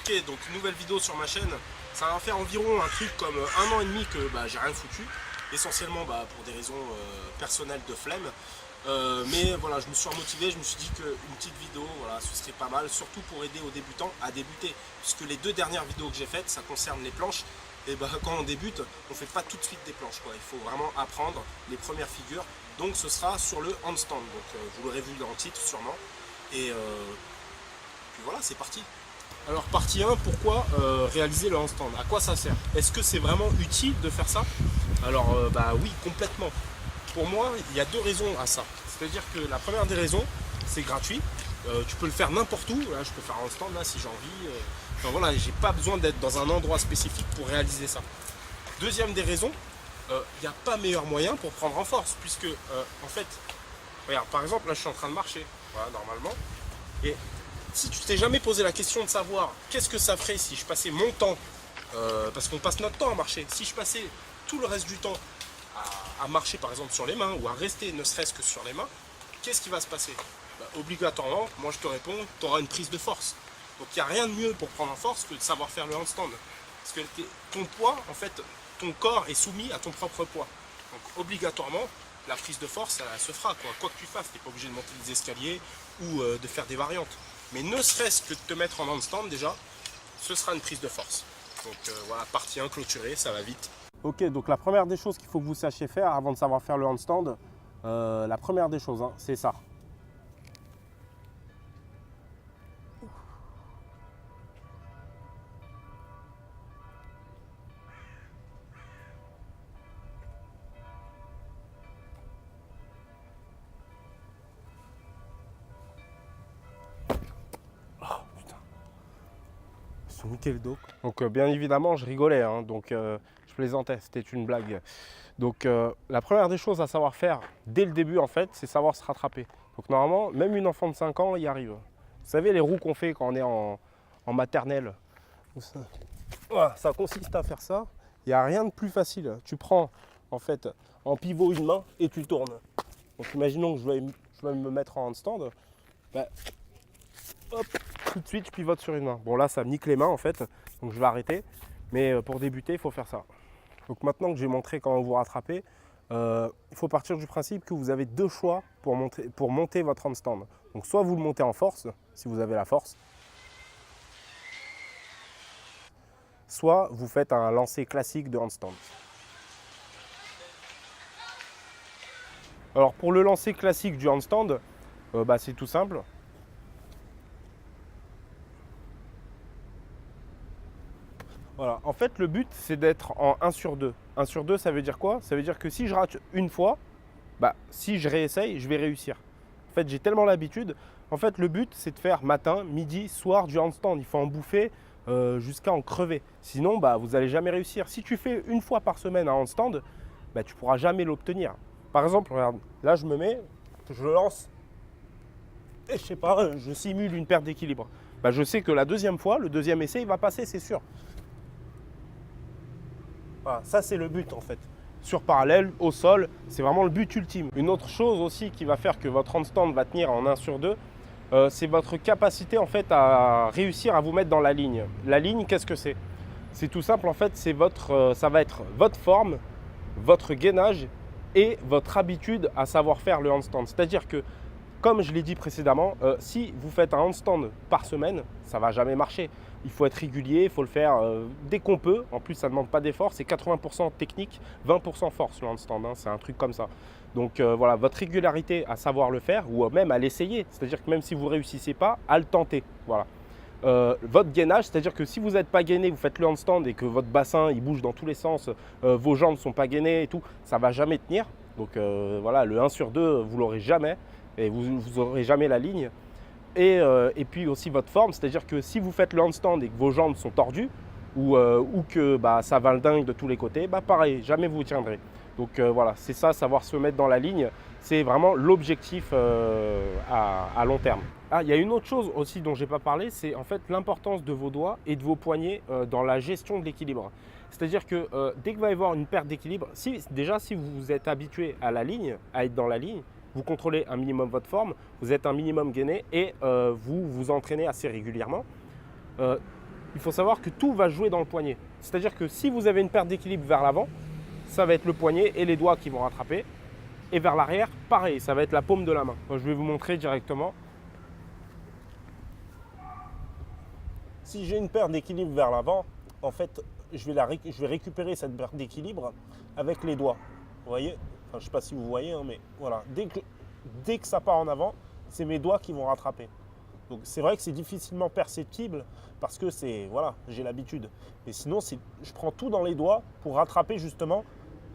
Ok, donc nouvelle vidéo sur ma chaîne. Ça va faire environ un truc comme 1 an et demi que j'ai rien foutu. Essentiellement pour des raisons personnelles de flemme. Mais voilà, je me suis remotivé, je me suis dit qu'une petite vidéo, voilà, ce serait pas mal, surtout pour aider aux débutants à débuter. Puisque les 2 dernières vidéos que j'ai faites, ça concerne les planches. Et quand on débute, on ne fait pas tout de suite des planches, quoi. Il faut vraiment apprendre les premières figures. Donc ce sera sur le handstand. Donc vous l'aurez vu dans le titre sûrement. Et puis voilà, c'est parti. Alors partie 1, pourquoi réaliser le handstand? À quoi ça sert? Est-ce que c'est vraiment utile de faire ça? Alors oui, complètement. Pour moi, il y a 2 raisons à ça. C'est-à-dire que la première des raisons, c'est gratuit. Tu peux le faire n'importe où. Là, je peux faire un handstand là si j'ai envie. Enfin voilà, j'ai pas besoin d'être dans un endroit spécifique pour réaliser ça. Deuxième des raisons, il n'y a pas meilleur moyen pour prendre en force, puisque en fait, regarde, par exemple, là je suis en train de marcher, voilà, normalement, et si tu t'es jamais posé la question de savoir qu'est-ce que ça ferait si je passais mon temps, parce qu'on passe notre temps à marcher, si je passais tout le reste du temps à marcher par exemple sur les mains, ou à rester ne serait-ce que sur les mains, qu'est-ce qui va se passer? Obligatoirement, moi je te réponds, tu auras une prise de force. Donc il n'y a rien de mieux pour prendre en force que de savoir faire le handstand. Parce que ton poids, en fait, ton corps est soumis à ton propre poids. Donc obligatoirement, la prise de force, elle se fera. Quoi que tu fasses, tu n'es pas obligé de monter les escaliers ou de faire des variantes. Mais ne serait-ce que de te mettre en handstand déjà, ce sera une prise de force. Donc voilà, partie 1 clôturée, ça va vite. Ok, donc la première des choses qu'il faut que vous sachiez faire avant de savoir faire le handstand, la première des choses, c'est ça. Nickel dos. Donc bien évidemment je rigolais, hein, donc je plaisantais, c'était une blague. Donc la première des choses à savoir faire dès le début en fait, c'est savoir se rattraper. Donc normalement, même une enfant de 5 ans y arrive. Vous savez les roues qu'on fait quand on est en maternelle, voilà, ça consiste à faire ça. Il n'y a rien de plus facile. Tu prends en fait en pivot une main et tu tournes. Donc imaginons que je vais me mettre en handstand. Hop, tout de suite je pivote sur une main. Bon là ça me nique les mains en fait, donc je vais arrêter. Mais pour débuter, il faut faire ça. Donc maintenant que j'ai montré comment vous rattraper, il faut partir du principe que vous avez 2 choix pour monter votre handstand. Donc soit vous le montez en force, si vous avez la force, soit vous faites un lancer classique de handstand. Alors pour le lancer classique du handstand, c'est tout simple. Voilà, en fait le but c'est d'être en 1 sur 2. 1 sur 2 ça veut dire quoi? Ça veut dire que si je rate une fois, si je réessaye, je vais réussir. En fait j'ai tellement l'habitude. En fait le but c'est de faire matin, midi, soir du handstand. Il faut en bouffer jusqu'à en crever. Sinon vous n'allez jamais réussir. Si tu fais une fois par semaine un handstand, tu ne pourras jamais l'obtenir. Par exemple, regarde, là je me mets, je lance et je sais pas, je simule une perte d'équilibre. Je sais que la deuxième fois, le deuxième essai, il va passer, c'est sûr. Voilà, ça c'est le but en fait. Sur parallèle, au sol, c'est vraiment le but ultime. Une autre chose aussi qui va faire que votre handstand va tenir en 1 sur 2, c'est votre capacité en fait à réussir à vous mettre dans la ligne. La ligne, qu'est-ce que c'est? C'est tout simple en fait, c'est ça va être votre forme, votre gainage et votre habitude à savoir faire le handstand. C'est-à-dire que, comme je l'ai dit précédemment, si vous faites un handstand par semaine, ça ne va jamais marcher. Il faut être régulier, il faut le faire dès qu'on peut. En plus, ça ne demande pas d'effort. C'est 80% technique, 20% force le handstand. Hein, c'est un truc comme ça. Donc voilà, votre régularité à savoir le faire ou même à l'essayer. C'est-à-dire que même si vous ne réussissez pas, à le tenter. Voilà. Votre gainage, c'est-à-dire que si vous n'êtes pas gainé, vous faites le handstand et que votre bassin il bouge dans tous les sens, vos jambes ne sont pas gainées et tout, ça ne va jamais tenir. Donc voilà, le 1 sur 2, vous ne l'aurez jamais et vous n'aurez jamais la ligne. Et puis aussi votre forme, c'est-à-dire que si vous faites le handstand et que vos jambes sont tordues ou que ça va le dingue de tous les côtés, pareil, jamais vous tiendrez. Donc voilà, c'est ça, savoir se mettre dans la ligne, c'est vraiment l'objectif à long terme. Ah, il y a une autre chose aussi dont je n'ai pas parlé, c'est en fait l'importance de vos doigts et de vos poignets dans la gestion de l'équilibre. C'est-à-dire que dès qu'il va y avoir une perte d'équilibre, si vous êtes habitué à la ligne, à être dans la ligne, vous contrôlez un minimum votre forme, vous êtes un minimum gainé et vous vous entraînez assez régulièrement. il faut savoir que tout va jouer dans le poignet. C'est-à-dire que si vous avez une perte d'équilibre vers l'avant, ça va être le poignet et les doigts qui vont rattraper. Et vers l'arrière, pareil, ça va être la paume de la main. Je vais vous montrer directement. Si j'ai une perte d'équilibre vers l'avant, en fait, je vais récupérer cette perte d'équilibre avec les doigts. Vous voyez? Enfin, je ne sais pas si vous voyez, hein, mais voilà. Dès que ça part en avant, c'est mes doigts qui vont rattraper. Donc c'est vrai que c'est difficilement perceptible parce que voilà, j'ai l'habitude. Mais sinon, je prends tout dans les doigts pour rattraper justement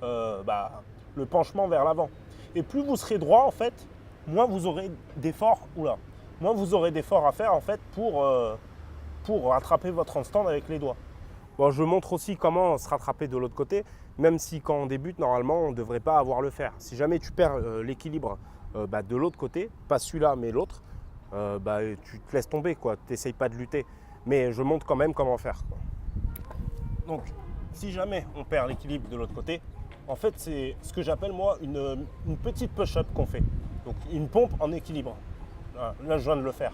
le penchement vers l'avant. Et plus vous serez droit, en fait, moins vous aurez d'efforts. Moins vous aurez d'efforts à faire en fait pour rattraper votre handstand avec les doigts. Bon, je montre aussi comment se rattraper de l'autre côté, même si quand on débute, normalement, on ne devrait pas avoir à le faire. Si jamais tu perds l'équilibre de l'autre côté, pas celui-là, mais l'autre, tu te laisses tomber, tu n'essayes pas de lutter. Mais je montre quand même comment faire, quoi. Donc, si jamais on perd l'équilibre de l'autre côté, en fait, c'est ce que j'appelle moi une petite push-up qu'on fait. Donc, une pompe en équilibre. Là, je viens de le faire.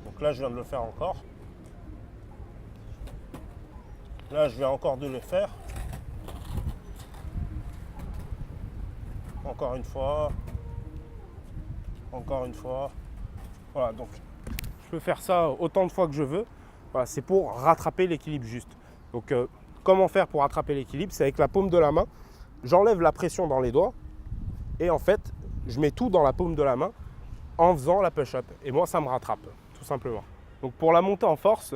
Donc là, je viens de le faire encore. Là, je viens encore de le faire. Encore une fois. Encore une fois. Voilà, donc je peux faire ça autant de fois que je veux. Voilà, c'est pour rattraper l'équilibre juste. Donc, comment faire pour rattraper l'équilibre? C'est avec la paume de la main. J'enlève la pression dans les doigts. Et en fait, je mets tout dans la paume de la main en faisant la push-up. Et moi, ça me rattrape, tout simplement. Donc, pour la montée en force,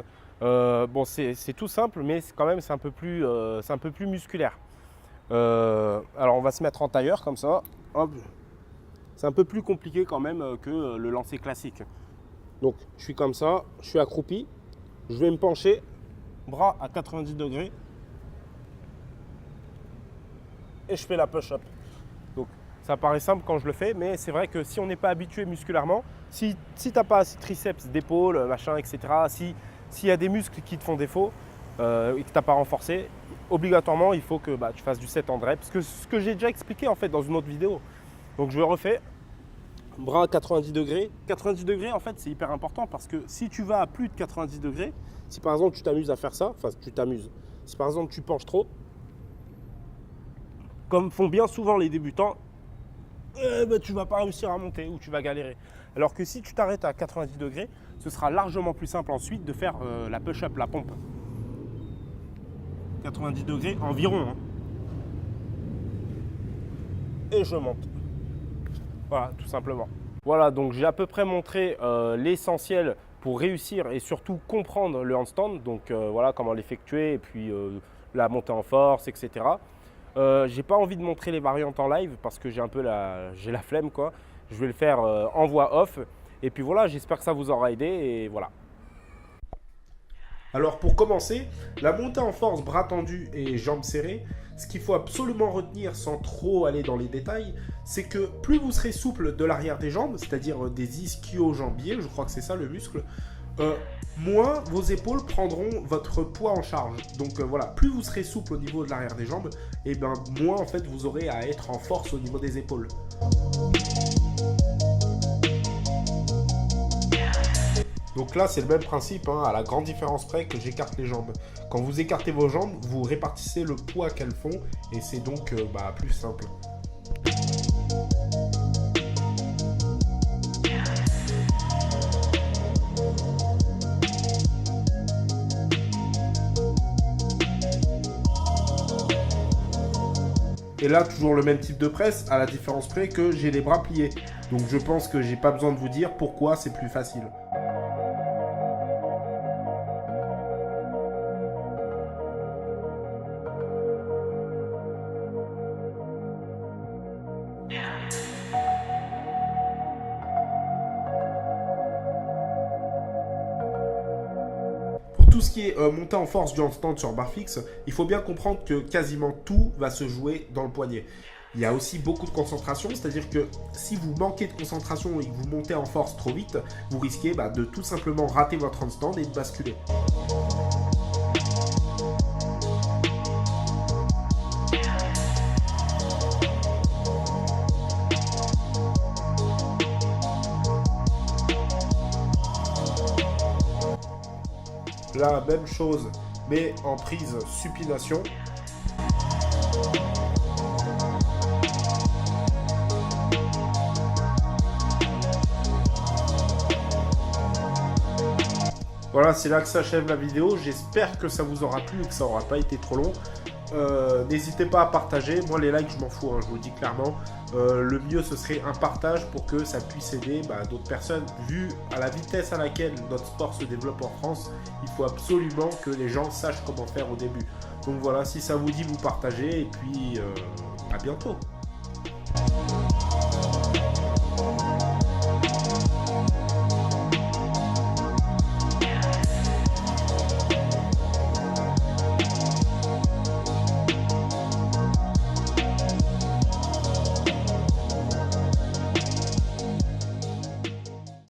c'est tout simple, mais quand même, c'est un peu plus musculaire. Alors, on va se mettre en tailleur comme ça. Hop. C'est un peu plus compliqué quand même que le lancer classique. Donc, je suis comme ça, je suis accroupi. Je vais me pencher, bras à 90 degrés. Et je fais la push-up. Donc, ça paraît simple quand je le fais, mais c'est vrai que si on n'est pas habitué musculairement, si tu n'as pas assez de triceps, d'épaule, machin, etc., s'il y a des muscles qui te font défaut et que tu n'as pas renforcé, obligatoirement, il faut que tu fasses du set en drep. Ce que j'ai déjà expliqué en fait dans une autre vidéo. Donc, je le refais. Bras à 90 degrés. 90 degrés, en fait, c'est hyper important parce que si tu vas à plus de 90 degrés, si par exemple tu t'amuses à faire ça, si par exemple tu penches trop, comme font bien souvent les débutants, tu ne vas pas réussir à monter ou tu vas galérer. Alors que si tu t'arrêtes à 90 degrés, ce sera largement plus simple ensuite de faire la push-up, la pompe. 90 degrés environ. Hein. Et je monte. Voilà, tout simplement. Voilà, donc j'ai à peu près montré l'essentiel pour réussir et surtout comprendre le handstand. Donc voilà, comment l'effectuer et puis la montée en force, etc. J'ai pas envie de montrer les variantes en live parce que j'ai un peu la flemme, quoi. Je vais le faire en voix off. Et puis voilà, j'espère que ça vous aura aidé et voilà. Alors pour commencer, la montée en force bras tendus et jambes serrées, ce qu'il faut absolument retenir sans trop aller dans les détails, c'est que plus vous serez souple de l'arrière des jambes, c'est-à-dire des ischio-jambiers, je crois que c'est ça le muscle, moins vos épaules prendront votre poids en charge. Donc voilà, plus vous serez souple au niveau de l'arrière des jambes, et moins en fait vous aurez à être en force au niveau des épaules. Donc là, c'est le même principe, hein, à la grande différence près que j'écarte les jambes. Quand vous écartez vos jambes, vous répartissez le poids qu'elles font et c'est donc plus simple. Et là, toujours le même type de presse, à la différence près que j'ai les bras pliés. Donc je pense que j'ai pas besoin de vous dire pourquoi c'est plus facile. Tout ce qui est montée en force du handstand sur barre fixe, il faut bien comprendre que quasiment tout va se jouer dans le poignet. Il y a aussi beaucoup de concentration, c'est-à-dire que si vous manquez de concentration et que vous montez en force trop vite, vous risquez de tout simplement rater votre handstand et de basculer. la même chose, mais en prise supination. Voilà, c'est là que s'achève la vidéo. J'espère que ça vous aura plu et que ça n'aura pas été trop long. N'hésitez pas à partager. Moi, les likes, je m'en fous, hein, je vous le dis clairement. Le mieux, ce serait un partage pour que ça puisse aider d'autres personnes. Vu à la vitesse à laquelle notre sport se développe en France, il faut absolument que les gens sachent comment faire au début. Donc voilà, si ça vous dit, vous partagez. Et puis, à bientôt.